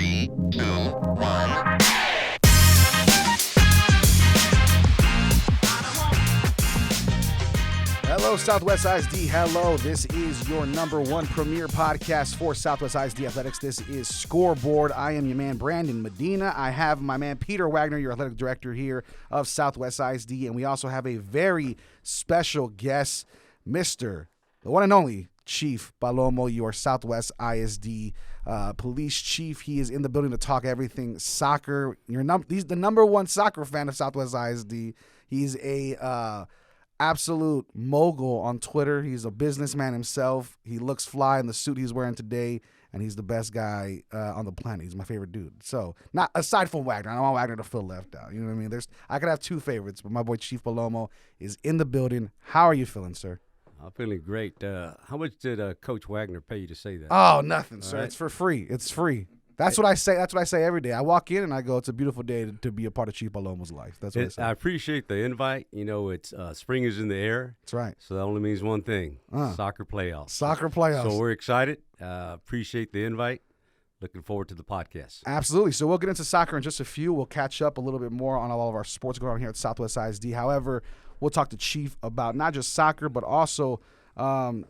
3, 2, 1. Hello, Southwest ISD. Hello. This is your number one premier podcast for Southwest ISD Athletics. This is Scoreboard. I am your man, Brandon Medina. I have my man, Peter Wagner, your athletic director here of Southwest ISD. And we also have a very special guest, the one and only Chief Palomo, your Southwest ISD police chief. He is in the building to talk everything soccer. He's the number one soccer fan of Southwest ISD. He's a absolute mogul on Twitter. He's a businessman himself. He looks fly in the suit he's wearing today, and he's the best guy on the planet. He's my favorite dude. So, not aside from Wagner. I don't want Wagner to feel left out. You know what I mean? I could have two favorites, but my boy Chief Palomo is in the building. How are you feeling, sir? I'm feeling great. How much did Coach Wagner pay you to say that? Oh, nothing, sir. Right. It's for free. It's free. That's what I say. That's what I say every day. I walk in and I go, "It's a beautiful day to be a part of Chief Palomo's life." That's what I say. I appreciate the invite. You know, it's spring is in the air. That's right. So that only means one thing: soccer playoffs. Soccer playoffs. So we're excited. Appreciate the invite. Looking forward to the podcast. Absolutely. So we'll get into soccer in just a few. We'll catch up a little bit more on all of our sports going on here at Southwest ISD. However, we'll talk to Chief about not just soccer, but also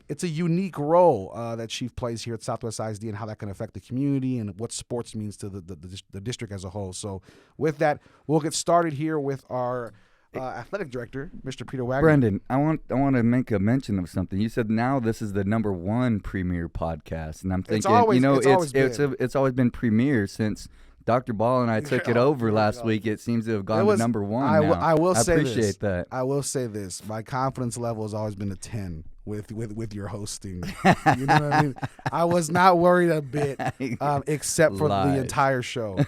it's a unique role that Chief plays here at Southwest ISD and how that can affect the community and what sports means to the district as a whole. So with that, we'll get started here with our athletic director, Mr. Peter Wagner. Brendan, I want to make a mention of something. You said now this is the number one premier podcast, and I'm thinking, it's always been premier since Dr. Ball and I took it over last week. It seems to have gone to number one now. I appreciate that. I will say this. My confidence level has always been a 10 with your hosting. You know what I mean? I was not worried a bit, except for the entire show.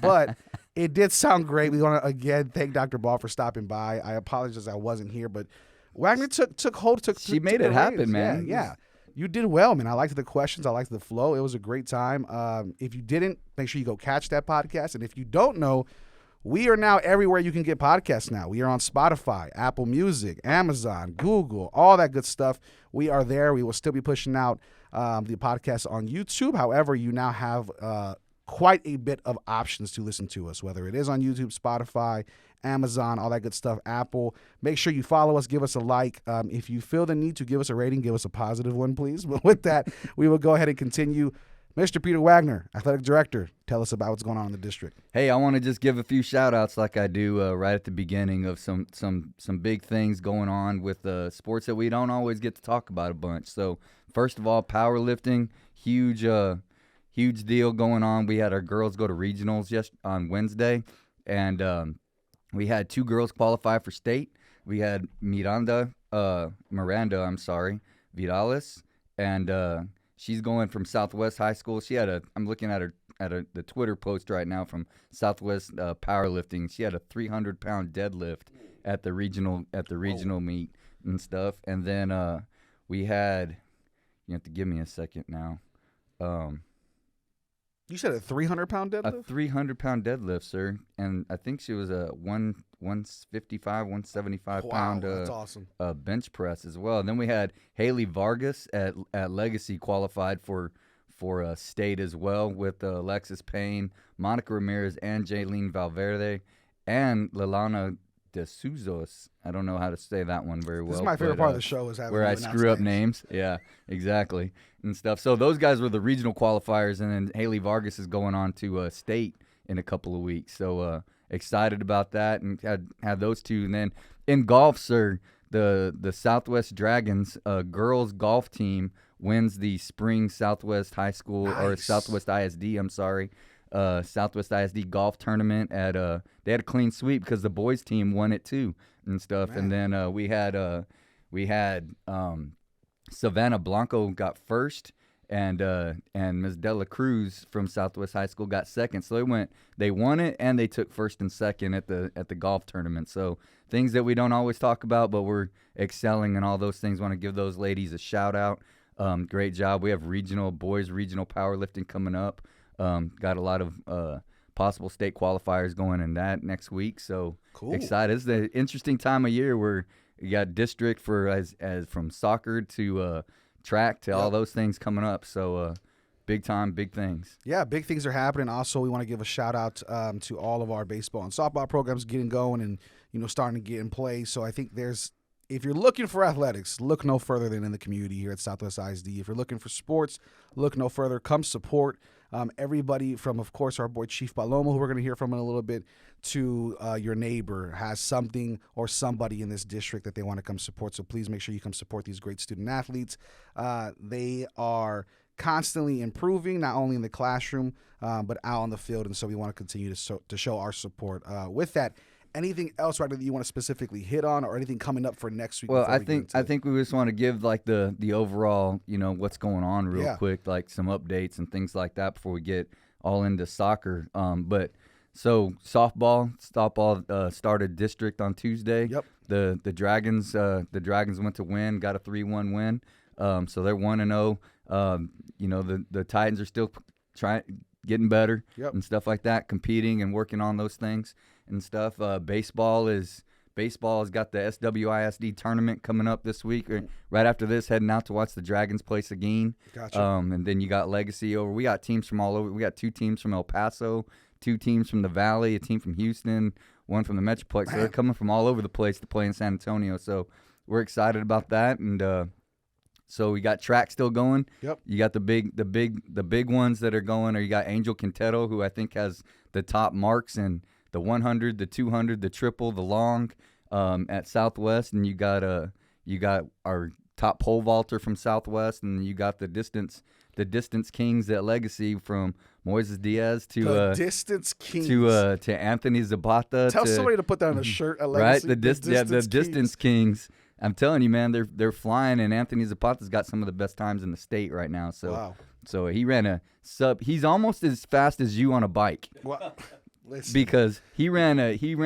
But it did sound great. We want to, again, thank Dr. Ball for stopping by. I apologize I wasn't here, but Wagner took hold. She made it happen, man. Yeah. You did well, man. I liked the questions. I liked the flow. It was a great time. If you didn't, make sure you go catch that podcast. And if you don't know, we are now everywhere you can get podcasts now. We are on Spotify, Apple Music, Amazon, Google, all that good stuff. We are there. We will still be pushing out the podcast on YouTube. However, you now have quite a bit of options to listen to us, whether it is on YouTube, Spotify, Amazon, all that good stuff, Apple. Make sure you follow us, give us a like. If you feel the need to give us a rating, give us a positive one, please. But with that, we will go ahead and continue. Mr. Peter Wagner, athletic director, tell us about what's going on in the district. Hey, I want to just give a few shout-outs like I do right at the beginning of some big things going on with sports that we don't always get to talk about a bunch. So first of all, powerlifting, huge deal going on. We had our girls go to regionals on Wednesday, and we had two girls qualify for state. We had Miranda Vidales, and she's going from Southwest High School. I'm looking at the Twitter post right now from Southwest Powerlifting. She had a 300-pound deadlift at the regional meet and stuff. And then we had, you have to give me a second now. You said a 300-pound deadlift? A 300-pound deadlift, sir. And I think she was a 155, 175-pound that's awesome. Bench press as well. And then we had Haley Vargas at Legacy qualified for state as well with Alexis Payne, Monica Ramirez, and Jaylene Valverde, and Lilana De Suzos. I don't know how to say that one very well. This is my favorite part of the show is having where I screw up names. Yeah, exactly. And stuff. So those guys were the regional qualifiers, and then Haley Vargas is going on to state in a couple of weeks. So excited about that, and had those two. And then in golf, sir, the Southwest Dragons girls golf team wins the spring Southwest High School or Southwest ISD. I'm sorry. Southwest ISD golf tournament they had a clean sweep because the boys team won it too and stuff. Man. And then we had Savannah Blanco got first, and Ms. Dela Cruz from Southwest High School got second. So they won it, and they took first and second at the golf tournament. So things that we don't always talk about, but we're excelling in all those things. Want to give those ladies a shout out. Great job. We have boys regional powerlifting coming up. Got a lot of possible state qualifiers going in that next week. So cool. Excited. It's the interesting time of year where you got district for as from soccer to track to all those things coming up. So big time, big things. Yeah, big things are happening. Also, we want to give a shout out to all of our baseball and softball programs getting going and starting to get in play. So I think if you're looking for athletics, look no further than in the community here at Southwest ISD. If you're looking for sports, look no further. Come support everybody from, of course, our boy Chief Palomo, who we're going to hear from in a little bit, to your neighbor has something or somebody in this district that they want to come support. So please make sure you come support these great student athletes. They are constantly improving, not only in the classroom, but out on the field. And so we want to continue to show our support. With that, anything else, Wagner, that you want to specifically hit on, or anything coming up for next week? Well, I think we just want to give like the overall, what's going on real quick, like some updates and things like that before we get all into soccer. So softball started district on Tuesday. Yep. The Dragons went to win, got a 3-1 win. So they're 1-0. The Titans are still getting better and stuff like that, competing and working on those things and stuff. Baseball has got the SWISD tournament coming up this week. Right after this, heading out to watch the Dragons play Seguin. Gotcha. And then you got Legacy over. We got teams from all over. We got 2 teams from El Paso, 2 teams from the Valley, a team from Houston, 1 from the Metroplex. So they're coming from all over the place to play in San Antonio. So we're excited about that. And so we got track still going. Yep. You got the big ones that are going. Or you got Angel Quintero, who I think has the top marks in the 100, the 200, the triple, the long at Southwest, and you got our top pole vaulter from Southwest, and you got the distance kings at Legacy from Moises Diaz to the distance kings to Anthony Zapata. Tell somebody to put that on a shirt at Legacy. Right, the distance kings. I'm telling you, man, they're flying, and Anthony Zapata's got some of the best times in the state right now. So, wow. So he ran a sub. He's almost as fast as you on a bike. Well, listen. Because he ran a 2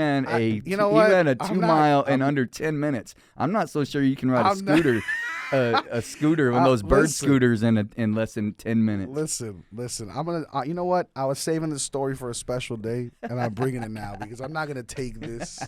mile in under 10 minutes. I'm not so sure you can ride a scooter. A scooter, one of those bird scooters in less than 10 minutes. Listen. I'm gonna. You know what? I was saving this story for a special day, and I'm bringing it now because I'm not gonna take this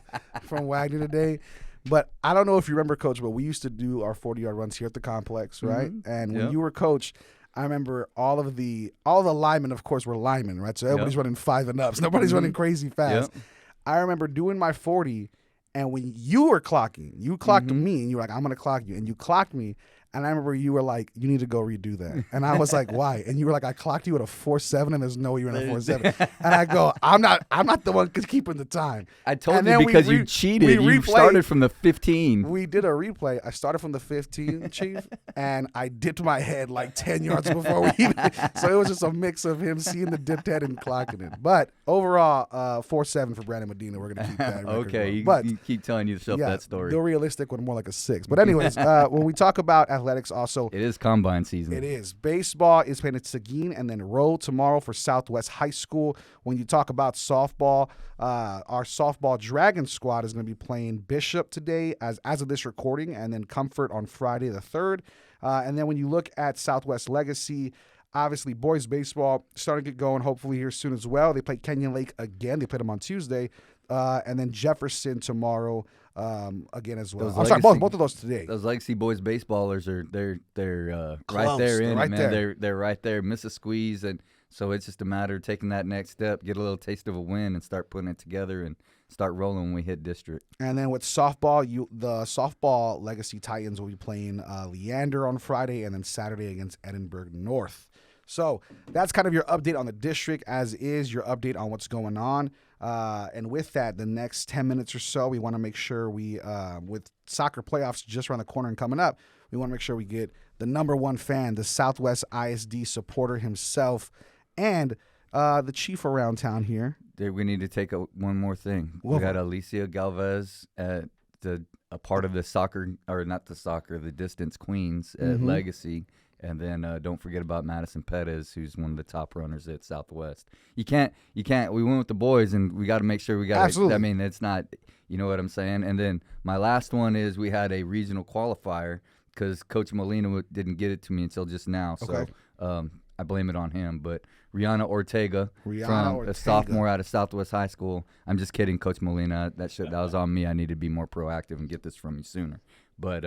from Wagner today. But I don't know if you remember, Coach, but we used to do our 40-yard runs here at the complex, right? Mm-hmm. And when you were coach, I remember all the linemen, of course, were linemen, right? So everybody's running 5 and ups. Nobody's running crazy fast. Yep. I remember doing my 40, and when you were clocking, you clocked me, and you were like, I'm going to clock you. And you clocked me, and I remember you were like, you need to go redo that. And I was like, why? And you were like, I clocked you at a 4.7, and there's no way you're in a 4.7. And I go, I'm not the one keeping the time. I told you because you cheated. You started from the 15. We did a replay. I started from the 15, Chief, and I dipped my head like 10 yards before we even. So it was just a mix of him seeing the dipped head and clocking it. But overall, 4.7 for Brandon Medina. We're going to keep that record okay, going. you keep telling yourself that story. The realistic one, more like a 6. But anyways, when we talk about athletics, also it is combine season. It is. Baseball is playing at Seguin and then Roll tomorrow for Southwest High School. When you talk about softball, our softball Dragon squad is going to be playing Bishop today as of this recording, and then Comfort on Friday the 3rd. And then when you look at Southwest Legacy, obviously boys baseball starting to get going hopefully here soon as well. They play Kenyon Lake again. They played them on Tuesday. And then Jefferson tomorrow again as well. I'm sorry, both of those today. Those Legacy boys baseballers they're Close. right there in right it, man. there. They're right there, miss a squeeze, and so it's just a matter of taking that next step, get a little taste of a win, and start putting it together and start rolling when we hit district. And then with softball, the softball Legacy Titans will be playing Leander on Friday, and then Saturday against Edinburgh North. So that's kind of your update on the district, as is your update on what's going on. And with that, the next 10 minutes or so, we want to make sure we, with soccer playoffs just around the corner and coming up, we want to make sure we get the number one fan, the Southwest ISD supporter himself, and the chief around town here. We need to take one more thing. We got Alicia Galvez at a part of the soccer, or not the soccer, the distance queens at Legacy. And then don't forget about Madison Pettis, who's one of the top runners at Southwest. You can't. We went with the boys, and we got to make sure we got. Absolutely. I mean, it's not. You know what I'm saying? And then my last one is we had a regional qualifier because Coach Molina didn't get it to me until just now. So I blame it on him. But Rihanna Ortega, a sophomore out of Southwest High School. I'm just kidding, Coach Molina. That was on me. I need to be more proactive and get this from you sooner. But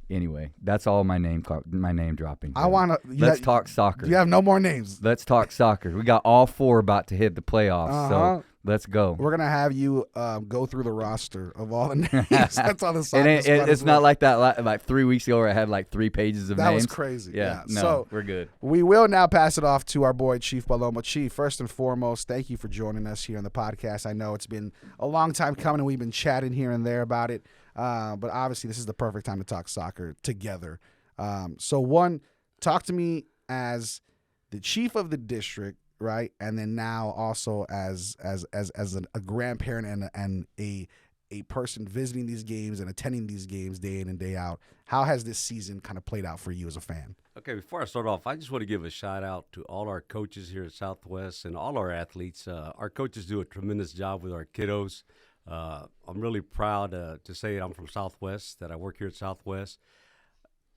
Anyway, that's all my name dropping. I want to. Let's talk soccer. You have no more names. Let's talk soccer. We got all 4 about to hit the playoffs, so let's go. We're gonna have you go through the roster of all the names. That's all the soccer. It's not like that. Like 3 weeks ago, where I had like 3 pages of names. That was crazy. Yeah. No, so we're good. We will now pass it off to our boy Chief Palomo. Chief, first and foremost, thank you for joining us here on the podcast. I know it's been a long time coming, and we've been chatting here and there about it. But obviously, this is the perfect time to talk soccer together. So, one, talk to me as the chief of the district, right, and then now also as a grandparent and a person visiting these games and attending these games day in and day out. How has this season kind of played out for you as a fan? Okay, before I start off, I just want to give a shout out to all our coaches here at Southwest and all our athletes. Our coaches do a tremendous job with our kiddos. I'm really proud to say I'm from Southwest, that I work here at Southwest.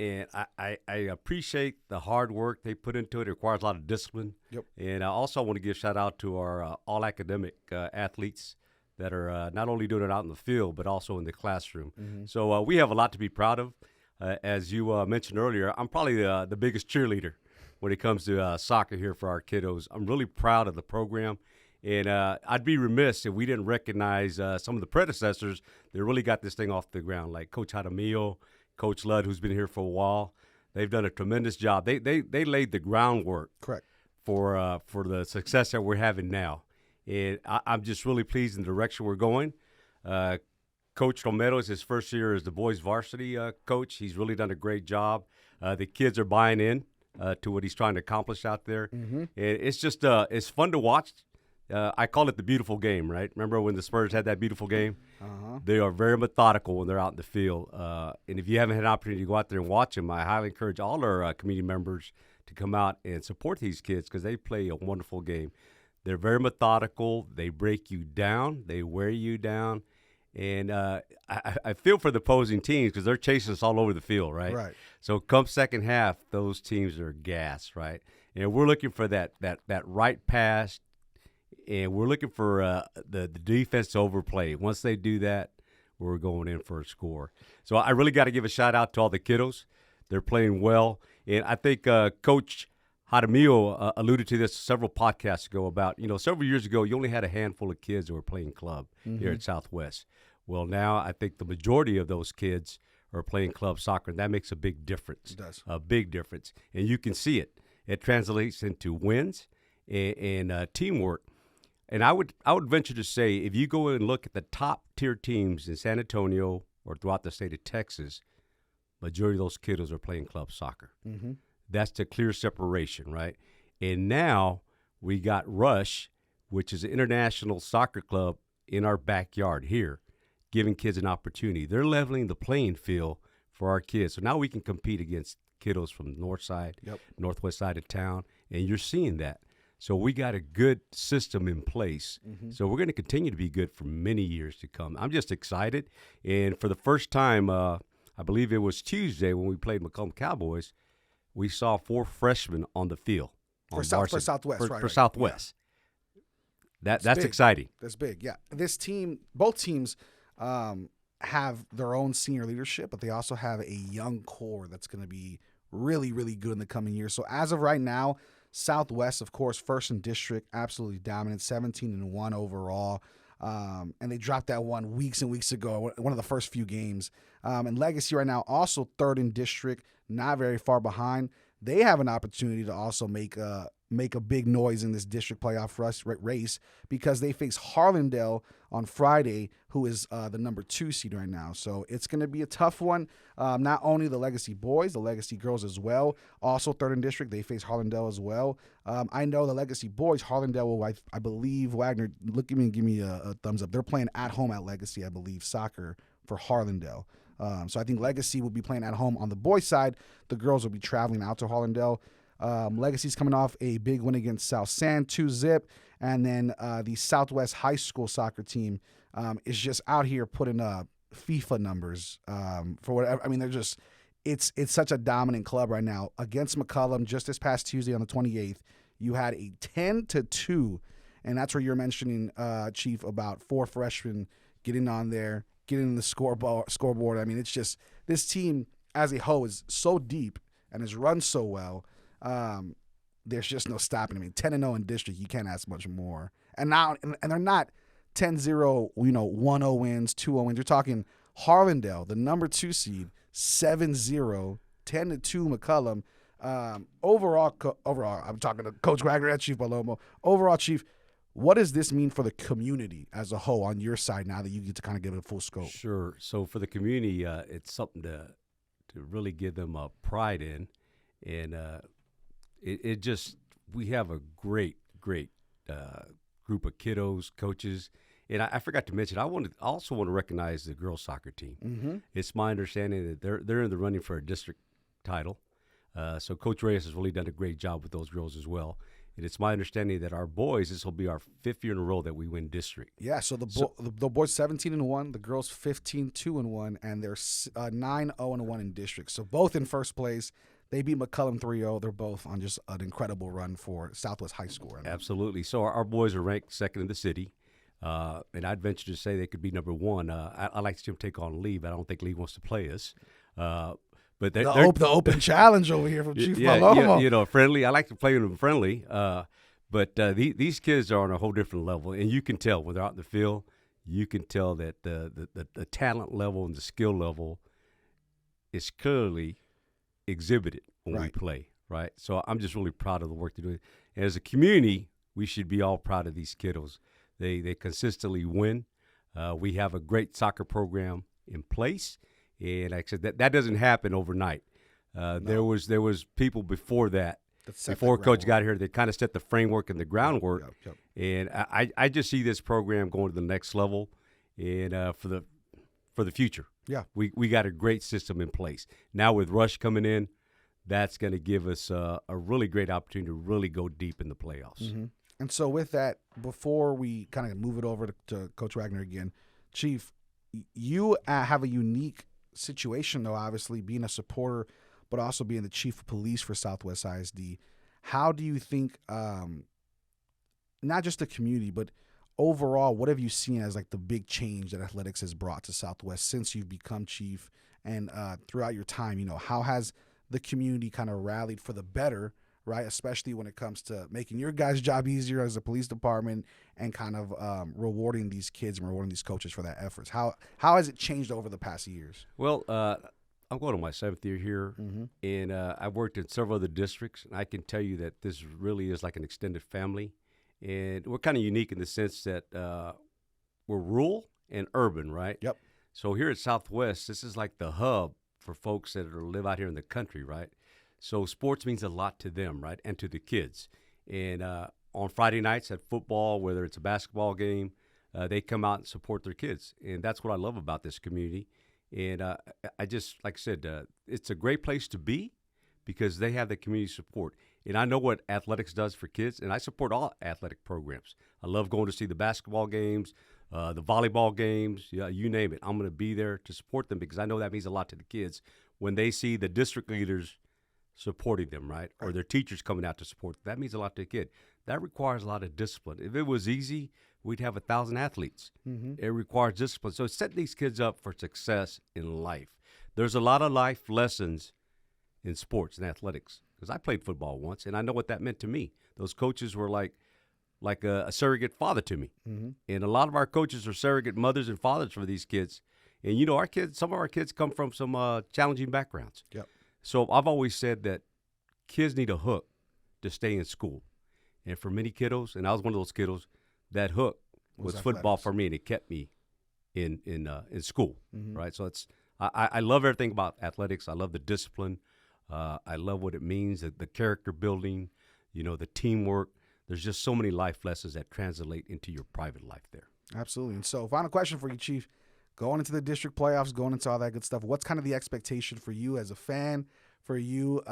And I appreciate the hard work they put into it. It requires a lot of discipline. Yep. And I also want to give a shout out to our all-academic athletes that are not only doing it out in the field, but also in the classroom. Mm-hmm. So we have a lot to be proud of. As you mentioned earlier, I'm probably the biggest cheerleader when it comes to soccer here for our kiddos. I'm really proud of the program. And I'd be remiss if we didn't recognize some of the predecessors that really got this thing off the ground, like Coach Jaramillo, Coach Ludd, who's been here for a while. They've done a tremendous job. They laid the groundwork for the success that we're having now. And I'm just really pleased in the direction we're going. Coach Romero is his first year as the boys varsity coach. He's really done a great job. The kids are buying in to what he's trying to accomplish out there. Mm-hmm. And it's just it's fun to watch. I call it the beautiful game, right? Remember when the Spurs had that beautiful game? Uh-huh. They are very methodical when they're out in the field. And if you haven't had an opportunity to go out there and watch them, I highly encourage all our community members to come out and support these kids because they play a wonderful game. They're very methodical. They break you down. They wear you down. And I feel for the opposing teams because they're chasing us all over the field, right? Right. So come second half, those teams are gassed, right? And we're looking for that right pass, and we're looking for the defense to overplay. Once they do that, we're going in for a score. So I really got to give a shout-out to all the kiddos. They're playing well. And I think Coach Jaramillo alluded to this several podcasts ago about, several years ago, you only had a handful of kids that were playing club here at Southwest. Well, now I think the majority of those kids are playing club soccer, and that makes a big difference. It does. A big difference. And you can see it. It translates into wins and teamwork. And I would venture to say if you go and look at the top-tier teams in San Antonio or throughout the state of Texas, majority of those kiddos are playing club soccer. Mm-hmm. That's the clear separation, right? And now we got Rush, which is an international soccer club in our backyard here, giving kids an opportunity. They're leveling the playing field for our kids. So now we can compete against kiddos from the north side, northwest side of town, and you're seeing that. So we got a good system in place. Mm-hmm. So we're going to continue to be good for many years to come. I'm just excited. And for the first time, I believe it was Tuesday when we played McComb Cowboys, we saw 4 freshmen on the field. For Southwest, For Southwest. Yeah. That's exciting. That's big, yeah. This team, both teams have their own senior leadership, but they also have a young core that's going to be really, really good in the coming years. So as of right now, Southwest, of course, first in district, absolutely dominant, 17-1 overall. And they dropped that one weeks and weeks ago, one of the first few games. And Legacy right now also third in district, not very far behind. They have an opportunity to also make a big noise in this district playoff race because they face Harlandale on Friday, who is the number 2 seed right now. So it's going to be a tough one. Not only the Legacy boys, the Legacy girls as well. Also third in district, they face Harlandale as well. I know the Legacy boys, Harlandale will, I believe, Wagner, look at me and give me a thumbs up. They're playing at home at Legacy, I believe, soccer for Harlandale. So I think Legacy will be playing at home on the boys' side. The girls will be traveling out to Harlandale. Legacy's coming off a big win against South San, 2-0. And then the Southwest High School soccer team is just out here putting up FIFA numbers for whatever. I mean, they're just it's such a dominant club right now. Against McCollum just this past Tuesday on the 28th, you had a 10-2, and that's where you're mentioning, Chief, about 4 freshmen getting on there, getting in the scoreboard. I mean, it's just this team. as a whole is so deep and is run so well. There's just no stopping. I mean, 10-0 in district, you can't ask much more. And they're not 10-0, 1-0 wins, 2-0 wins. You're talking Harlandale, the number 2 seed, 7-0, 10-2 McCullum. Overall, I'm talking to Coach Wagner and Chief Palomo. Overall, Chief, what does this mean for the community as a whole on your side now that you get to kind of give it a full scope? Sure. So for the community, it's something to really give them pride in. And it just, we have a great group of kiddos, coaches. And I forgot to mention, I also want to recognize the girls soccer team. Mm-hmm. It's my understanding that they're in the running for a district title. So Coach Reyes has really done a great job with those girls as well. And it's my understanding that our boys, this will be our 5th year in a row that we win district. Yeah, so the boys 17-1, the girls 15-2-1, and they're 9-0-1 in district. So both in first place. They beat McCullum 3-0. They're both on just an incredible run for Southwest High School right now. Absolutely. So our boys are ranked 2nd in the city. And I'd venture to say they could be number 1. I like to see them take on Lee, but I don't think Lee wants to play us. But they're the open challenge over here from Chief Palomo. Yeah, friendly. I like to play them friendly. But these kids are on a whole different level, and you can tell when they're out in the field. You can tell that the talent level and the skill level is clearly exhibited when we play. Right. So I'm just really proud of the work they're doing. And as a community, we should be all proud of these kiddos. They consistently win. We have a great soccer program in place. And like I said, that doesn't happen overnight. No. There was people before that, before Coach got here, that kind of set the framework and the groundwork. Yep. And I just see this program going to the next level, and for the future. Yeah, we got a great system in place now with Rush coming in. That's going to give us a really great opportunity to really go deep in the playoffs. Mm-hmm. And so with that, before we kind of move it over to Coach Wagner again, Chief, you have a unique situation, though, obviously, being a supporter, but also being the Chief of Police for Southwest ISD. How do you think, not just the community, but overall, what have you seen as like the big change that athletics has brought to Southwest since you've become chief, and throughout your time? How has the community kind of rallied for the better, right? Especially when it comes to making your guys' job easier as a police department, and kind of rewarding these kids and rewarding these coaches for that efforts. How has it changed over the past years? Well, I'm going to my 7th year here, and I've worked in several other districts, and I can tell you that this really is like an extended family. And we're kind of unique in the sense that we're rural and urban, right? Yep. So here at Southwest, this is like the hub for folks that live out here in the country, right? So sports means a lot to them, right, and to the kids. And on Friday nights at football, whether it's a basketball game, they come out and support their kids. And that's what I love about this community. And I just, like I said, it's a great place to be because they have the community support. And I know what athletics does for kids, and I support all athletic programs. I love going to see the basketball games, the volleyball games, you name it. I'm going to be there to support them because I know that means a lot to the kids when they see the district leaders supporting them, right? Or their teachers coming out to support them. That means a lot to the kid. That requires a lot of discipline. If it was easy, we'd have 1,000 athletes. Mm-hmm. It requires discipline. So setting these kids up for success in life. There's a lot of life lessons in sports and athletics because I played football once, and I know what that meant to me. Those coaches were like a surrogate father to me. Mm-hmm. And a lot of our coaches are surrogate mothers and fathers for these kids. And, some of our kids come from some challenging backgrounds. Yep. So I've always said that kids need a hook to stay in school. And for many kiddos, and I was one of those kiddos, that hook was football for me, and it kept me in school, mm-hmm. right? So I love everything about athletics. I love the discipline. I love what it means, the character building, the teamwork. There's just so many life lessons that translate into your private life there. Absolutely. And so final question for you, Chief. Going into the district playoffs, going into all that good stuff, what's kind of the expectation for you as a fan, for you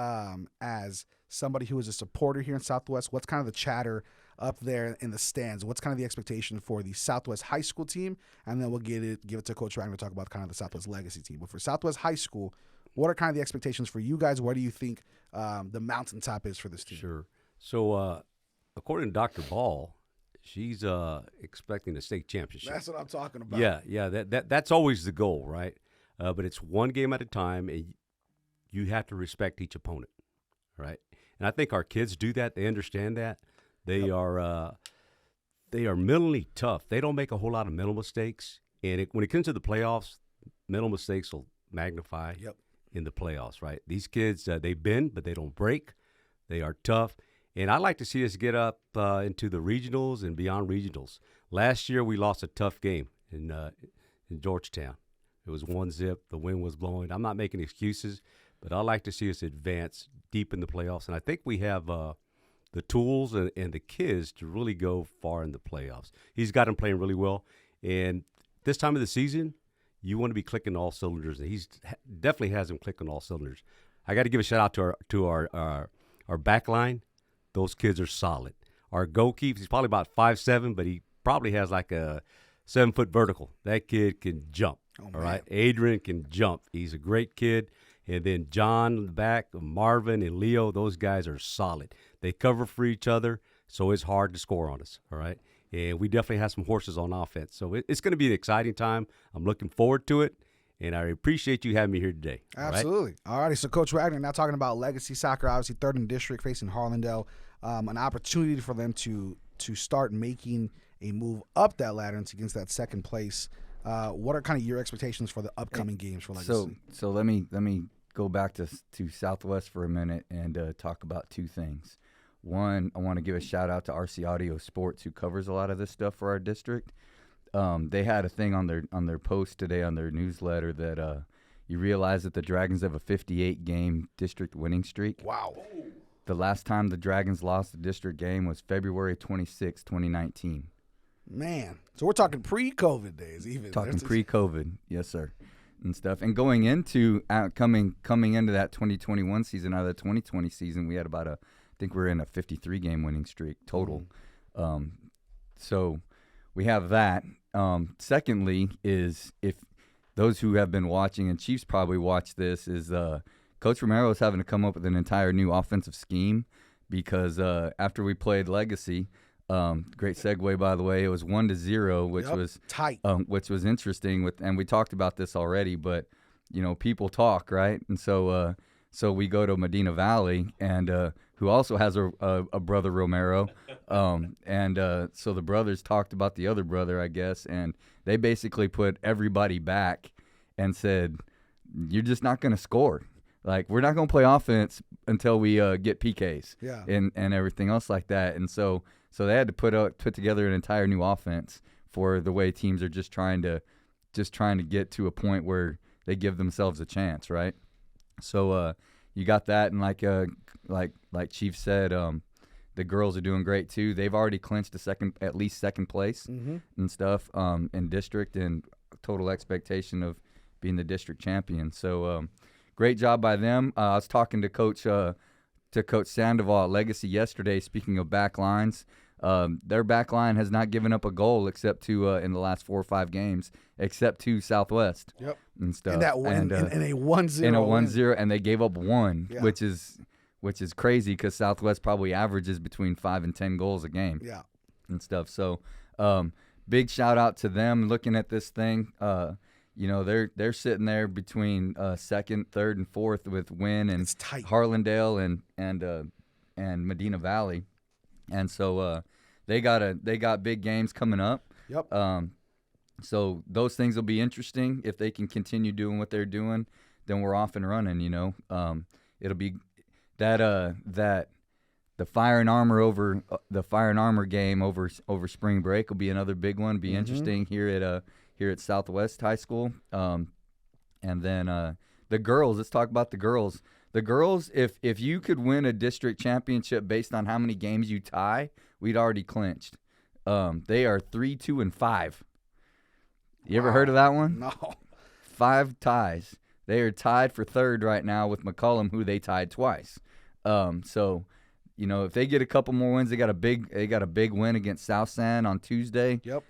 as somebody who is a supporter here in Southwest? What's kind of the chatter up there in the stands? What's kind of the expectation for the Southwest High School team? And then we'll give it to Coach Wagner to talk about kind of the Southwest Legacy team. But for Southwest High School, what are kind of the expectations for you guys? What do you think the mountaintop is for this team? Sure. So according to Dr. Ball, she's expecting a state championship. That's what I'm talking about. Yeah. That's always the goal, right? But it's one game at a time, and you have to respect each opponent, right? And I think our kids do that. They understand that. They are mentally tough. They don't make a whole lot of mental mistakes. And when it comes to the playoffs, mental mistakes will magnify in the playoffs, right? These kids, they bend, but they don't break. They are tough. And I like to see us get up into the regionals and beyond regionals. Last year, we lost a tough game in Georgetown. It was 1-0. The wind was blowing. I'm not making excuses, but I like to see us advance deep in the playoffs. And I think we have the tools and the kids to really go far in the playoffs. He's got them playing really well. And this time of the season, you want to be clicking all cylinders. And he's definitely has them clicking all cylinders. I got to give a shout out to our back line. Those kids are solid. Our goalkeeper, he's probably about 5'7", but he probably has like a 7-foot vertical. That kid can jump. All right. Adrian can jump. He's a great kid. And then John in the back, Marvin and Leo, those guys are solid. They cover for each other, so it's hard to score on us. All right. And we definitely have some horses on offense. So it's going to be an exciting time. I'm looking forward to it. And I appreciate you having me here today. Absolutely. All righty. So, Coach Wagner, now talking about Legacy Soccer, obviously third in district facing Harlandale, an opportunity for them to start making a move up that ladder against that second place. What are kind of your expectations for the upcoming games for Legacy? So let me go back to Southwest for a minute and talk about two things. One, I want to give a shout out to RC Audio Sports, who covers a lot of this stuff for our district. They had a thing on their post today on their newsletter that you realize that the Dragons have a 58-game district winning streak. Wow. The last time the Dragons lost a district game was February 26, 2019. Man. So we're talking pre-COVID days even. Talking pre-COVID, yes, sir, and stuff. And going into coming into that 2021 season, out of the 2020 season, we had about I think we're in a 53-game winning streak total. So we have that. Secondly is, if those who have been watching, and Chiefs probably watch this, is Coach Romero is having to come up with an entire new offensive scheme because after we played Legacy, great segue, by the way, it was 1-0, which was tight, which was interesting. And we talked about this already, but people talk, right? And so we go to Medina Valley, and who also has a brother Romero, and so the brothers talked about the other brother, I guess, and they basically put everybody back and said, "You're just not going to score. Like, we're not going to play offense until we get PKs, and everything else like that." And so they had to put together an entire new offense for the way teams are just trying to get to a point where they give themselves a chance, right? So you got that, and like Chief said, the girls are doing great too. They've already clinched at least second place and stuff in district, and total expectation of being the district champion. So great job by them. I was talking to Coach Sandoval at Legacy yesterday. Speaking of back lines, their back line has not given up a goal except to in the last 4 or 5 games, except to Southwest. Yep. And stuff. And that win, in a 1-0. In a 1-0, and they gave up 1, which is crazy because Southwest probably averages between 5 and 10 goals a game. Yeah. And stuff. So big shout out to them looking at this thing. They're sitting there between second, third, and fourth with Wynn and Harlandale and Medina Valley, and so they got big games coming up. Yep. So those things will be interesting. If they can continue doing what they're doing, then we're off and running. It'll be that the fire and armor game over spring break will be another big one. Be interesting here at Southwest High School. And then the girls, let's talk about the girls. The girls, if you could win a district championship based on how many games you tie, we'd already clinched. They are 3-2-5. You ever heard of that one? No. 5 ties. They are tied for third right now with McCullum, who they tied twice. So, if they get a couple more wins, they got a big win against South San on Tuesday. Yep.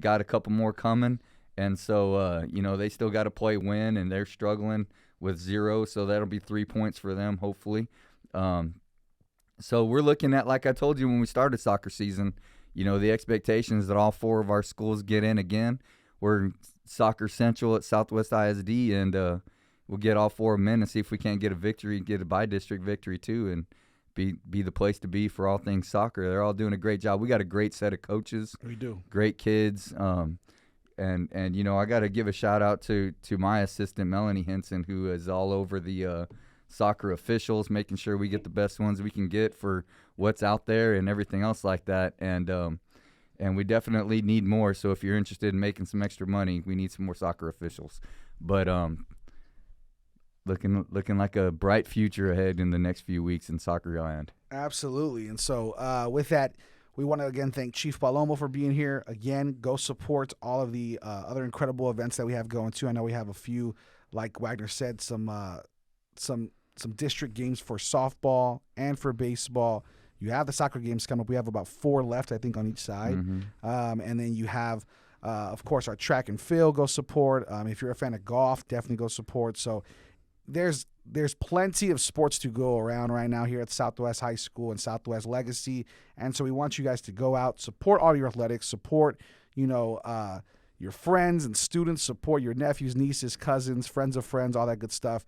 Got a couple more coming, and so they still got to play Win, and they're struggling with 0, so that'll be 3 points for them hopefully. So we're looking at, like I told you when we started soccer season, the expectation is that all 4 of our schools get in again. We're Soccer Central at Southwest ISD, and we'll get all 4 of them in and see if we can't get a victory, get a by-district victory too, and be the place to be for all things soccer. They're all doing a great job. We got a great set of coaches. We do. Great kids. And you know, I got to give a shout out to my assistant Melanie Henson, who is all over the soccer officials, making sure we get the best ones we can get for what's out there and everything else like that. And we definitely need more. So if you're interested in making some extra money, we need some more soccer officials. But looking like a bright future ahead in the next few weeks in soccer land. Absolutely. And so with that, we want to again thank Chief Palomo for being here. Again, go support all of the other incredible events that we have going too. I know we have a few, like Wagner said, some district games for softball and for baseball. You have the soccer games coming up. We have about 4 left, I think, on each side. Mm-hmm. And then you have, of course, our track and field. Go support. If you're a fan of golf, definitely go support. So there's plenty of sports to go around right now here at Southwest High School and Southwest Legacy. And so we want you guys to go out, support all your athletics, support, your friends and students, support your nephews, nieces, cousins, friends of friends, all that good stuff.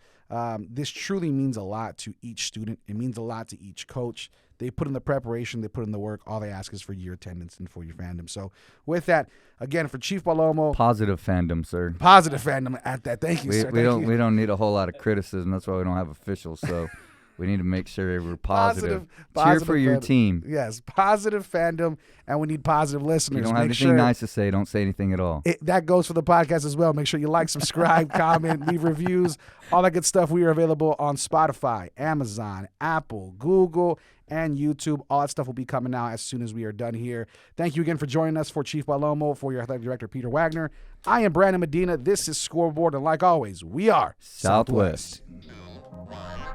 This truly means a lot to each student. It means a lot to each coach. They put in the preparation, they put in the work. All they ask is for your attendance and for your fandom. So with that, again, for Chief Palomo. Positive fandom, sir. Positive fandom at that. Thank you, sir. We don't need a whole lot of criticism. That's why we don't have officials. So we need to make sure we're positive. Cheer for your team. Yes, positive fandom, and we need positive listeners. You don't have anything nice to say, don't say anything at all. That goes for the podcast as well. Make sure you like, subscribe, comment, leave reviews, all that good stuff. We are available on Spotify, Amazon, Apple, Google, and YouTube. All that stuff will be coming out as soon as we are done here. Thank you again for joining us. For Chief Palomo, for your athletic director, Peter Wagner, I am Brandon Medina. This is Scoreboard, and like always, we are Southwest. 2, 1.